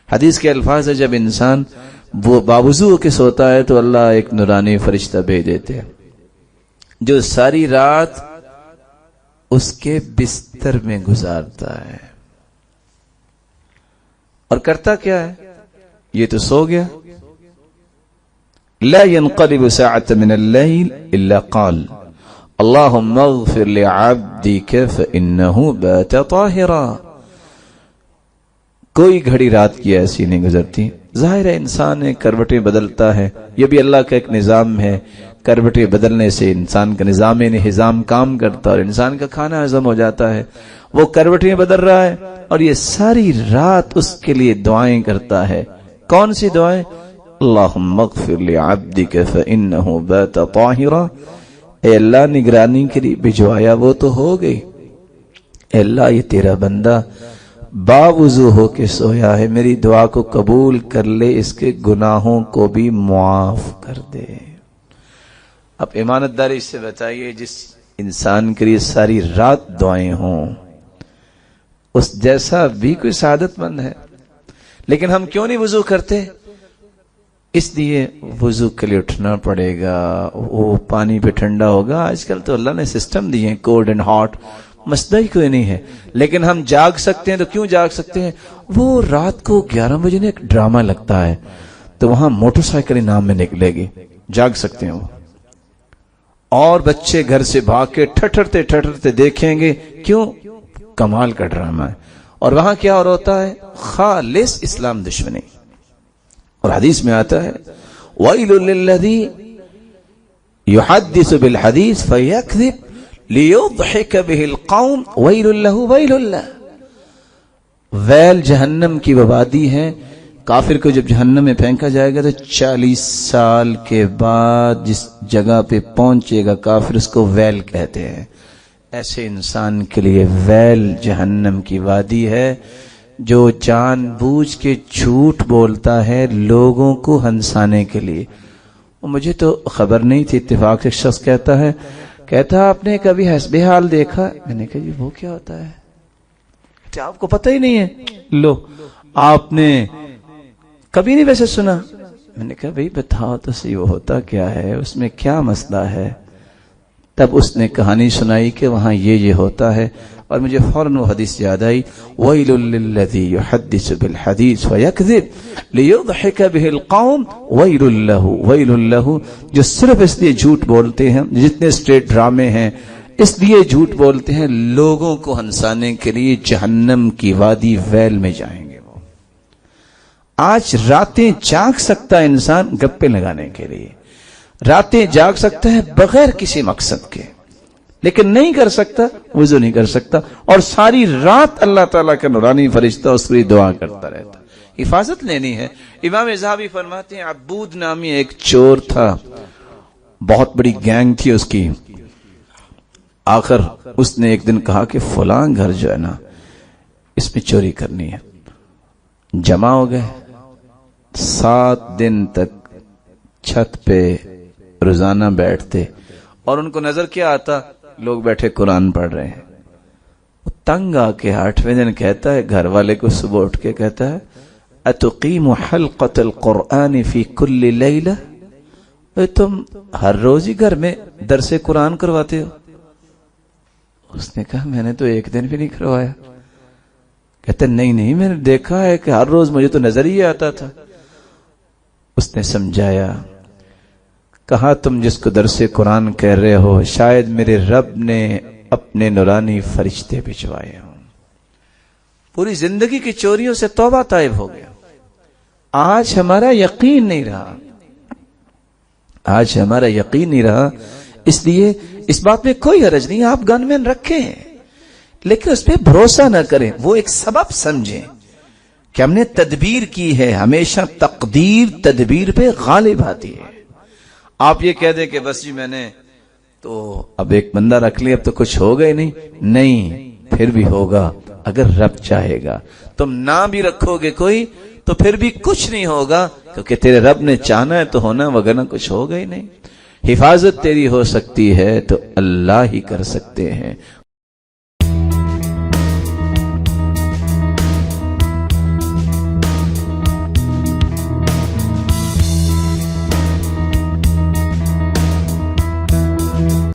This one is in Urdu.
حدیث کے الفاظ ہے جب انسان وہ باوضو کے سوتا ہے تو اللہ ایک نورانی فرشتہ بھیج دیتے ہیں جو ساری رات اس کے بستر میں گزارتا ہے، اور کرتا کیا ہے؟ یہ تو سو گیا. لا ينقلب ساعة من الليل الا قال اللهم اغفر لعبدك فانه بات طاهرا. کوئی گھڑی رات کی ایسی نہیں گزرتی. ظاہر ہے انسان کروٹیں بدلتا ہے، یہ بھی اللہ کا ایک نظام ہے. کروٹیں بدلنے سے انسان کا نظام کام کرتا ہے اور انسان کا کھانا ہضم ہو جاتا ہے. وہ کروٹیں بدل رہا ہے اور یہ ساری رات اس کے لیے دعائیں کرتا ہے. کون سی دعائیں؟ اللہم اغفر لعبدک فانہ بات طاہرا. اے اللہ نگرانی کے لیے بھجوایا وہ تو ہو گئی، اے اللہ یہ تیرا بندہ باوضو ہو کے سویا ہے، میری دعا کو قبول کر لے، اس کے گناہوں کو بھی معاف کر دے. اب امانت داری سے بتائیے جس انسان کے لیے ساری رات دعائیں ہوں اس جیسا بھی کوئی سعادت مند ہے. لیکن ہم کیوں نہیں وضو کرتے؟ اس لیے وضو کے لیے اٹھنا پڑے گا، وہ پانی پہ ٹھنڈا ہوگا. آج کل تو اللہ نے سسٹم دیے ہیں کولڈ اینڈ ہاٹ، مسئلہ ہی کوئی نہیں ہے. لیکن ہم جاگ سکتے ہیں تو کیوں جاگ سکتے ہیں؟ وہ رات کو 11 بجے ایک ڈرامہ لگتا ہے تو وہاں موٹر سائیکل نام میں نکلے گی، جاگ سکتے ہیں وہ. اور بچے گھر سے بھاگ کے ٹھٹرتے دیکھیں گے، کیوں؟ کمال کا ڈرامہ ہے. اور وہاں کیا اور ہوتا ہے؟ خالص اسلام دشمنی. اور حدیث میں آتا ہے وَيْلٌ لِلَّذِي يُحَدِّثُ بِالْحَدِيثِ فَيَكْذِبْ لِيُضْحِكَ بِهِ الْقَوْمِ وَيْلٌ لَهُ وَيْلٌ لَهُ. ویل جہنم کی وبادی ہے. کافر کو جب جہنم میں پھینکا جائے گا تو 40 سال کے بعد جس جگہ پہ پہنچے گا کافر اس کو ویل کہتے ہیں. ایسے انسان کے لیے ویل جہنم کی وادی ہے جو جان بوجھ کے جھوٹ بولتا ہے لوگوں کو ہنسانے کے لیے. مجھے تو خبر نہیں تھی، اتفاق سے شخص کہتا آپ نے کبھی حسب حال دیکھا؟ میں نے کہا جی وہ کیا ہوتا ہے؟ کہتے آپ کو پتہ ہی نہیں ہے. لو آپ نے کبھی نہیں ویسے سنا؟ میں نے کہا بھئی بتاؤ تو صحیح وہ ہوتا کیا ہے، اس میں کیا مسئلہ ہے؟ تب اس نے کہانی سنائی کہ وہاں یہ ہوتا ہے، اور مجھے فوراً وہ حدیث یاد آئی وَيْلٌ لِلَّذِي يُحَدِّثُ بِالْحَدِيثِ فَيَكْذِبْ لِيُضْحِكَ بِهِ الْقَوْمِ وَيْلٌ لَهُ. جو صرف اس لیے جھوٹ بولتے ہیں، جتنے اسٹیٹ ڈرامے ہیں اس لیے جھوٹ بولتے ہیں لوگوں کو ہنسانے کے لیے، جہنم کی وادی ویل میں جائیں گے. وہ آج راتیں جاگ سکتا ہے انسان گپے لگانے کے لیے، راتیں جاگ سکتا ہے بغیر کسی مقصد کے، لیکن نہیں کر سکتا، وضو نہیں کر سکتا. اور ساری رات اللہ تعالیٰ کا نورانی فرشتہ اس کی دعا کرتا رہتا. حفاظت لینی ہے. امام ذہبی فرماتے ہیں عبود نامی ایک چور تھا، بہت بڑی گینگ تھی اس کی. آخر اس نے ایک دن کہا کہ فلاں گھر جو ہے نا اس میں چوری کرنی ہے. جمع ہو گئے، 7 دن تک چھت پہ روزانہ بیٹھتے اور ان کو نظر کیا آتا؟ لوگ بیٹھے قرآن پڑھ رہے ہیں. تنگ آ کے 8ویں دن کہتا ہے گھر والے کو، صبح اٹھ کے کہتا ہے اتقیم حلقۃ القرآن فی کل لیلہ. تم ہر روز ہی گھر میں درس قرآن کرواتے ہو؟ اس نے کہا میں نے تو ایک دن بھی نہیں کروایا. کہتے نہیں میں نے دیکھا ہے کہ ہر روز مجھے تو نظر ہی آتا تھا. اس نے سمجھایا، کہا تم جس کو درس قرآن کہہ رہے ہو شاید میرے رب نے اپنے نورانی فرشتے بھجوائے ہوں. پوری زندگی کی چوریوں سے توبہ طائب ہو گیا. آج ہمارا یقین نہیں رہا، اس لیے اس بات میں کوئی حرج نہیں، آپ گن مین رکھیں لیکن اس پہ بھروسہ نہ کریں. وہ ایک سبب سمجھیں کہ ہم نے تدبیر کی ہے. ہمیشہ تقدیر تدبیر پہ غالب آتی ہے. آپ یہ کہہ دیں کہ بس جی میں نے تو اب ایک بندہ رکھ لیا اب تو کچھ ہوگا ہی نہیں، پھر بھی ہوگا اگر رب چاہے گا. تم نہ بھی رکھو گے کوئی تو پھر بھی کچھ نہیں ہوگا، کیونکہ تیرے رب نے چاہنا ہے تو ہونا، وگرنہ کچھ ہوگا ہی نہیں. حفاظت تیری ہو سکتی ہے تو اللہ ہی کر سکتے ہیں.